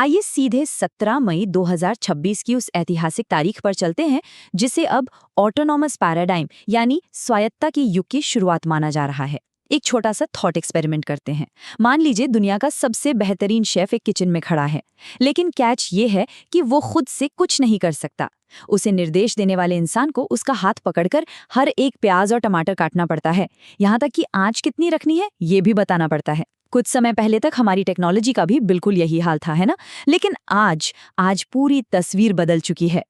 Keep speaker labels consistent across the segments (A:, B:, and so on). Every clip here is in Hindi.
A: आइए सीधे 17 मई 2026 की उस ऐतिहासिक तारीख पर चलते हैं जिसे अब ऑटोनॉमस पैराडाइम यानी स्वायत्तता की युग की शुरुआत माना जा रहा है। एक छोटा सा थॉट एक्सपेरिमेंट करते हैं। मान लीजिए दुनिया का सबसे बेहतरीन शेफ एक किचन में खड़ा है, लेकिन कैच ये है कि वो खुद से कुछ नहीं कर सकता। उसे निर्देश देने वाले इंसान को उसका हाथ पकड़कर हर एक प्याज और टमाटर काटना पड़ता है, यहाँ तक कि आंच कितनी रखनी है ये भी बताना पड़ता है। कुछ समय पहले तक हमारी टेक्नोलॉजी का भी बिल्कुल यही हाल था, है ना? लेकिन आज पूरी तस्वीर बदल चुकी है।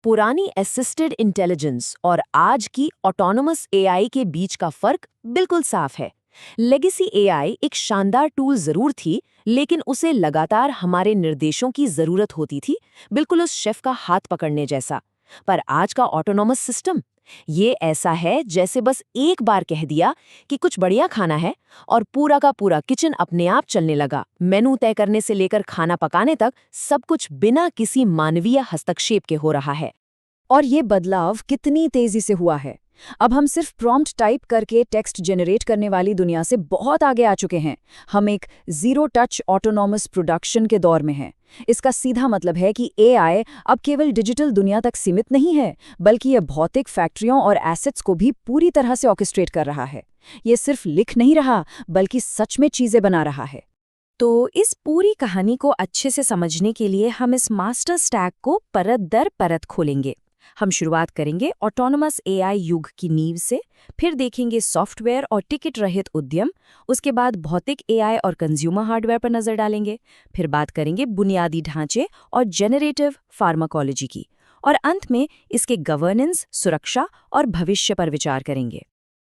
B: पुरानी असिस्टेड इंटेलिजेंस और आज की ऑटोनोमस एआई के बीच का फर्क बिल्कुल साफ है। लेगेसी एआई एक शानदार टूल जरूर थी, लेकिन उसे लगातार हमारे निर्देशों की जरूरत होती थी, बिल्कुल उस शेफ का हाथ पकड़ने जैसा। पर आज का ऑटोनोमस सिस्टम ये ऐसा है जैसे बस एक बार कह दिया कि कुछ बढ़िया खाना है और पूरा का पूरा किचन अपने आप चलने लगा। मेनू तय करने से लेकर खाना पकाने तक सब कुछ बिना किसी मानवीय हस्तक्षेप के हो रहा है।
C: और ये बदलाव कितनी तेजी से हुआ है। अब हम सिर्फ प्रॉम्प्ट टाइप करके टेक्स्ट जनरेट करने वाली दुनिया से बहुत आगे आ चुके हैं। हम एक जीरो टच ऑटोनॉमस प्रोडक्शन के दौर में हैं। इसका सीधा मतलब है कि एआई अब केवल डिजिटल दुनिया तक सीमित नहीं है, बल्कि ये भौतिक फैक्ट्रियों और एसेट्स को भी पूरी तरह से ऑर्केस्ट्रेट कर रहा है। ये सिर्फ लिख नहीं रहा, बल्कि सच में चीजें बना रहा है।
A: तो इस पूरी कहानी को अच्छे से समझने के लिए हम इस मास्टर स्टैक को परत दर परत खोलेंगे। हम शुरुआत करेंगे ऑटोनोमस एआई युग की नींव से, फिर देखेंगे सॉफ्टवेयर और टिकट रहित उद्यम, उसके बाद भौतिक एआई और कंज्यूमर हार्डवेयर पर नजर डालेंगे, फिर बात करेंगे बुनियादी ढांचे और जेनरेटिव फार्माकोलॉजी की, और अंत में इसके गवर्नेंस, सुरक्षा और भविष्य पर विचार करेंगे।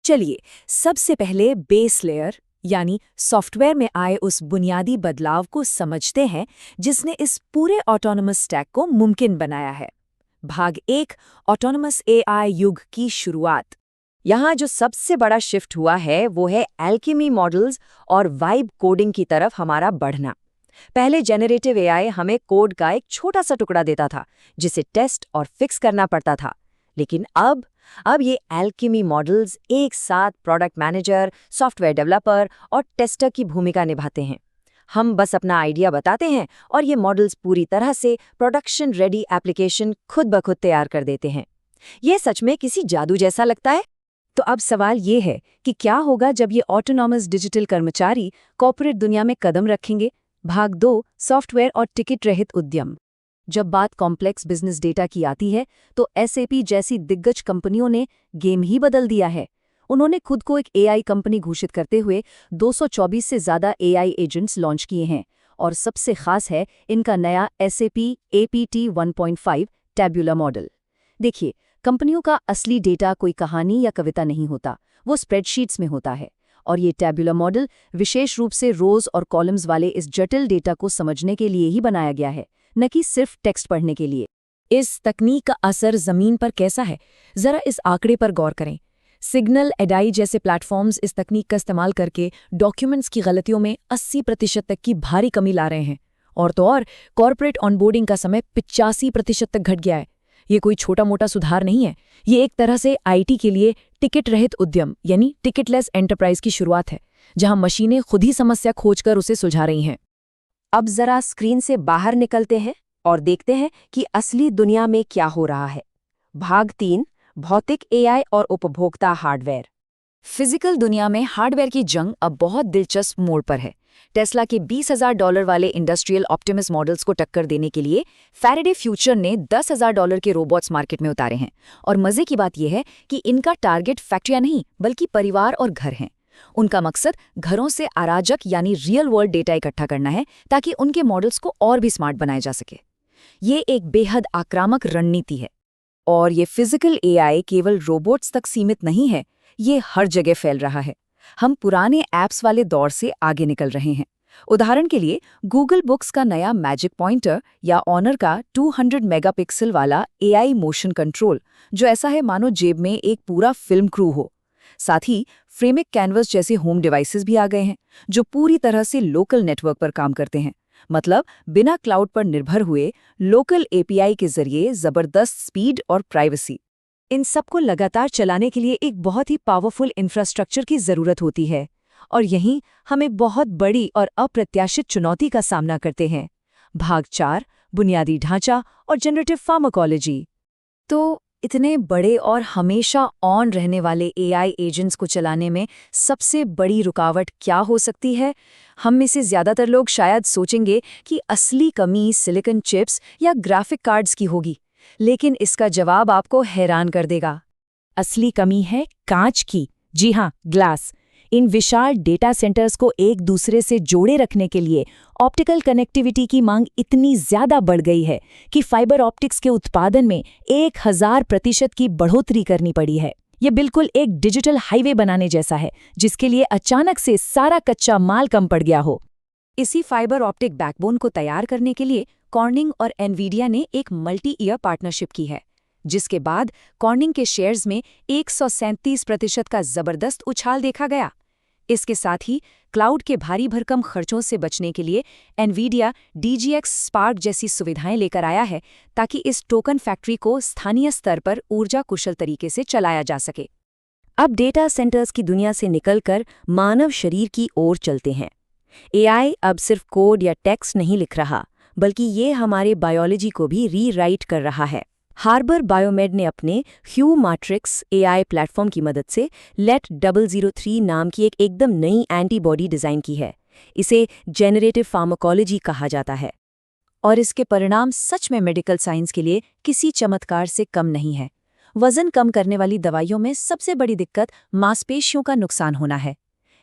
A: चलिए सबसे पहले बेस लेयर यानी सॉफ्टवेयर में आए उस बुनियादी बदलाव को समझते हैं जिसने इस पूरे ऑटोनोमस स्टैक को मुमकिन बनाया है। भाग 1, ऑटोनोमस एआई युग की शुरुआत। यहाँ जो सबसे बड़ा शिफ्ट हुआ है वो है एल्केमी मॉडल्स और वाइब कोडिंग की तरफ हमारा बढ़ना। पहले जेनरेटिव एआई हमें कोड का एक छोटा सा टुकड़ा देता था जिसे टेस्ट और फिक्स करना पड़ता था, लेकिन अब ये एल्केमी मॉडल्स एक साथ प्रोडक्ट मैनेजर, सॉफ्टवेयर डेवलपर और टेस्टर की भूमिका निभाते हैं। हम बस अपना आइडिया बताते हैं और ये मॉडल्स पूरी तरह से प्रोडक्शन रेडी एप्लीकेशन खुद ब खुद तैयार कर देते हैं। ये सच में किसी जादू जैसा लगता है। तो अब सवाल ये है कि क्या होगा जब ये ऑटोनॉमस डिजिटल कर्मचारी कॉर्पोरेट दुनिया में कदम रखेंगे। भाग 2, सॉफ्टवेयर और टिकट रहित उद्यम। जब बात कॉम्प्लेक्स बिजनेस डेटा की आती है तो एसएपी जैसी दिग्गज कंपनियों ने गेम ही बदल दिया है। उन्होंने खुद को एक एआई कंपनी घोषित करते हुए 224 से ज़्यादा एआई एजेंट्स लॉन्च किए हैं, और सबसे खास है इनका नया SAP APT 1.5 टैब्यूलर मॉडल। देखिए, कंपनियों का असली डेटा कोई कहानी या कविता नहीं होता, वो स्प्रेडशीट्स में होता है, और ये टैब्यूलर मॉडल विशेष रूप से रोज और कॉलम्स वाले इस जटिल डेटा को समझने के लिए ही बनाया गया है, न कि सिर्फ टेक्स्ट पढ़ने के लिए।
C: इस तकनीक का असर जमीन पर कैसा है, जरा इस आंकड़े पर गौर करें। सिग्नल एडाई जैसे प्लेटफॉर्म्स इस तकनीक का इस्तेमाल करके डॉक्यूमेंट्स की गलतियों में 80% तक की भारी कमी ला रहे हैं, और तो और कॉर्पोरेट ऑनबोर्डिंग का समय 85% तक घट गया है। ये कोई छोटा मोटा सुधार नहीं है, ये एक तरह से आईटी के लिए टिकट रहित उद्यम यानी टिकटलेस एंटरप्राइज की शुरुआत है, जहां मशीनें खुद ही समस्या खोजकर उसे सुलझा रही हैं।
B: अब जरा स्क्रीन से बाहर निकलते हैं और देखते हैं कि असली दुनिया में क्या हो रहा है। भाग 3, भौतिक एआई और उपभोक्ता हार्डवेयर।
A: फिजिकल दुनिया में हार्डवेयर की जंग अब बहुत दिलचस्प मोड़ पर है। टेस्ला के $20,000 वाले इंडस्ट्रियल ऑप्टिमस मॉडल्स को टक्कर देने के लिए फैराडे फ्यूचर ने $10,000 के रोबोट्स मार्केट में उतारे हैं, और मजे की बात यह है कि इनका टारगेट फैक्ट्रियां नहीं बल्कि परिवार और घर हैं। उनका मकसद घरों से अराजक यानी रियल वर्ल्ड डेटा इकट्ठा करना है ताकि उनके मॉडल्स को और भी स्मार्ट बनाया जा सके। ये एक बेहद आक्रामक रणनीति है, और ये फिजिकल एआई केवल रोबोट्स तक सीमित नहीं है, ये हर जगह फैल रहा है। हम पुराने ऐप्स वाले दौर से आगे निकल रहे हैं। उदाहरण के लिए गूगल बुक्स का नया मैजिक पॉइंटर या ऑनर का 200 मेगापिक्सल वाला एआई मोशन कंट्रोल, जो ऐसा है मानो जेब में एक पूरा फिल्म क्रू हो। साथ ही फ्रेमिक कैनवस जैसे होम डिवाइसेस भी आ गए हैं जो पूरी तरह से लोकल नेटवर्क पर काम करते हैं, मतलब बिना क्लाउड पर निर्भर हुए लोकल एपीआई के जरिए जबरदस्त स्पीड और प्राइवेसी। इन सबको लगातार चलाने के लिए एक बहुत ही पावरफुल इंफ्रास्ट्रक्चर की जरूरत होती है, और यहीं हम एक बहुत बड़ी और अप्रत्याशित चुनौती का सामना करते हैं।
C: भाग 4 बुनियादी ढांचा और जनरेटिव फार्माकोलॉजी। तो इतने बड़े और हमेशा ऑन रहने वाले एआई एजेंट्स को चलाने में सबसे बड़ी रुकावट क्या हो सकती है? हम में से ज़्यादातर लोग शायद सोचेंगे कि असली कमी सिलिकॉन चिप्स या ग्राफिक कार्ड्स की होगी, लेकिन इसका जवाब आपको हैरान कर देगा। असली कमी है कांच की। जी हाँ, ग्लास। इन विशाल डेटा सेंटर्स को एक दूसरे से जोड़े रखने के लिए ऑप्टिकल कनेक्टिविटी की मांग इतनी ज्यादा बढ़ गई है कि फाइबर ऑप्टिक्स के उत्पादन में 1000% की बढ़ोतरी करनी पड़ी है। ये बिल्कुल एक डिजिटल हाईवे बनाने जैसा है, जिसके लिए अचानक से सारा कच्चा माल कम पड़ गया हो। इसी फाइबर ऑप्टिक बैकबोन को तैयार करने के लिए कॉर्निंग और एनवीडिया ने एक मल्टी ईयर पार्टनरशिप की है, जिसके बाद कॉर्निंग के शेयर्स में 137% का जबरदस्त उछाल देखा गया। इसके साथ ही क्लाउड के भारी भरकम खर्चों से बचने के लिए एनवीडिया DGX स्पार्क जैसी सुविधाएं लेकर आया है, ताकि इस टोकन फैक्ट्री को स्थानीय स्तर पर ऊर्जा कुशल तरीके से चलाया जा सके। अब डेटा सेंटर्स की दुनिया से निकलकर मानव शरीर की ओर चलते हैं। AI अब सिर्फ कोड या टेक्स्ट नहीं लिख रहा, बल्कि ये हमारे बायोलॉजी को भी रीराइट कर रहा है। हार्बर बायोमेड ने अपने ह्यू मैट्रिक्स AI प्लेटफॉर्म की मदद से LET-003 नाम की एक एकदम नई एंटीबॉडी डिज़ाइन की है। इसे जेनरेटिव फार्माकोलॉजी कहा जाता है, और इसके परिणाम सच में मेडिकल साइंस के लिए किसी चमत्कार से कम नहीं है। वजन कम करने वाली दवाइयों में सबसे बड़ी दिक्कत मांसपेशियों का नुकसान होना है,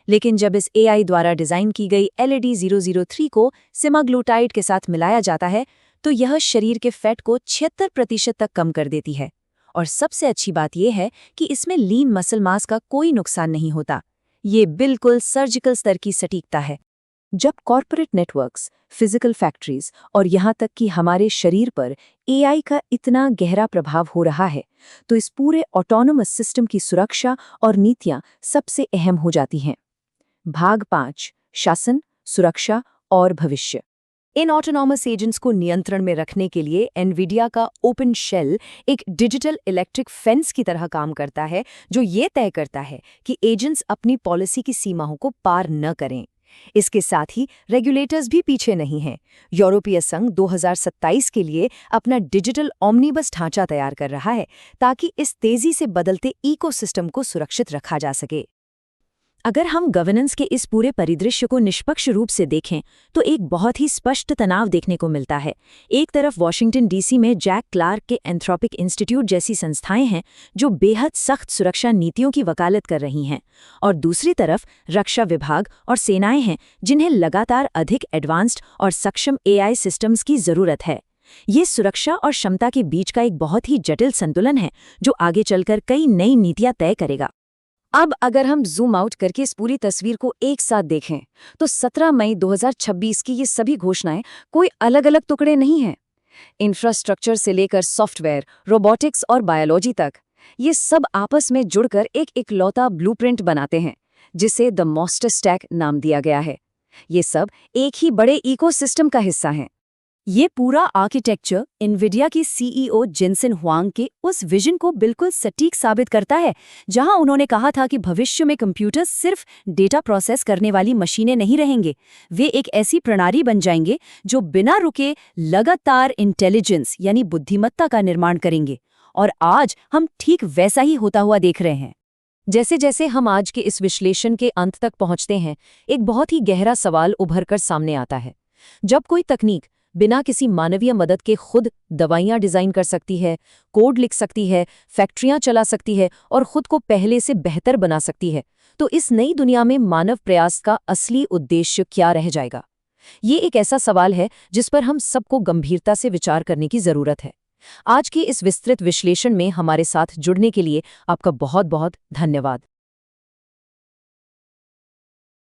C: लेकिन जब इस AI द्वारा डिज़ाइन की गई LED-003 को सेमाग्लूटाइड के साथ मिलाया जाता है, तो यह शरीर के फैट को 76% तक कम कर देती है। और सबसे अच्छी बात यह है कि इसमें लीन मसल मास का कोई नुकसान नहीं होता। ये बिल्कुल सर्जिकल स्तर की सटीकता है। जब कॉर्पोरेट नेटवर्क्स, फिजिकल फैक्ट्रीज और यहाँ तक कि हमारे शरीर पर AI का इतना गहरा प्रभाव हो रहा है, तो इस पूरे ऑटोनोमस सिस्टम की सुरक्षा और नीतियाँ सबसे अहम हो जाती हैं। भाग 5 शासन, सुरक्षा और भविष्य। इन ऑटोनॉमस एजेंट्स को नियंत्रण में रखने के लिए एनवीडिया का ओपन शेल एक डिजिटल इलेक्ट्रिक फेंस की तरह काम करता है, जो ये तय करता है कि एजेंट्स अपनी पॉलिसी की सीमाओं को पार न करें। इसके साथ ही रेगुलेटर्स भी पीछे नहीं हैं। यूरोपीय संघ 2027 के लिए अपना डिजिटल ऑमनीबस ढांचा तैयार कर रहा है, ताकि इस तेजी से बदलते इकोसिस्टम को सुरक्षित रखा जा सके। अगर हम गवर्नेंस के इस पूरे परिदृश्य को निष्पक्ष रूप से देखें, तो एक बहुत ही स्पष्ट तनाव देखने को मिलता है। एक तरफ वॉशिंगटन DC में जैक क्लार्क के एंथ्रोपिक इंस्टीट्यूट जैसी संस्थाएं हैं, जो बेहद सख्त सुरक्षा नीतियों की वकालत कर रही हैं, और दूसरी तरफ रक्षा विभाग और सेनाएं हैं, जिन्हें लगातार अधिक एडवांस्ड और सक्षम AI सिस्टम्स की जरूरत है। ये सुरक्षा और क्षमता के बीच का एक बहुत ही जटिल संतुलन है, जो आगे चलकर कई नई नीतियां तय करेगा। अब अगर हम जूम आउट करके इस पूरी तस्वीर को एक साथ देखें, तो 17 मई 2026 की ये सभी घोषणाएं कोई अलग अलग टुकड़े नहीं हैं। इंफ्रास्ट्रक्चर से लेकर सॉफ्टवेयर, रोबोटिक्स और बायोलॉजी तक, ये सब आपस में जुड़कर एक इकलौता ब्लूप्रिंट बनाते हैं, जिसे द मास्टर स्टैक नाम दिया गया है। ये सब एक ही बड़े इकोसिस्टम का हिस्सा हैं। ये पूरा आर्किटेक्चर एनवीडिया की CEO जेनसेन हुआंग के उस विजन को बिल्कुल सटीक साबित करता है, जहां उन्होंने कहा था कि भविष्य में कंप्यूटर्स सिर्फ डेटा प्रोसेस करने वाली मशीनें नहीं रहेंगे, वे एक ऐसी प्रणाली बन जाएंगे जो बिना रुके लगातार इंटेलिजेंस यानी बुद्धिमत्ता का निर्माण करेंगे। और आज हम ठीक वैसा ही होता हुआ देख रहे हैं। जैसे जैसे हम आज के इस विश्लेषण के अंत तक पहुंचते हैं, एक बहुत ही गहरा सवाल उभरकर सामने आता है। जब कोई तकनीक बिना किसी मानवीय मदद के खुद दवाइयां डिजाइन कर सकती है, कोड लिख सकती है, फैक्ट्रियां चला सकती है और खुद को पहले से बेहतर बना सकती है, तो इस नई दुनिया में मानव प्रयास का असली उद्देश्य क्या रह जाएगा? ये एक ऐसा सवाल है जिस पर हम सबको गंभीरता से विचार करने की जरूरत है। आज के इस विस्तृत विश्लेषण में हमारे साथ जुड़ने के लिए आपका बहुत बहुत धन्यवाद।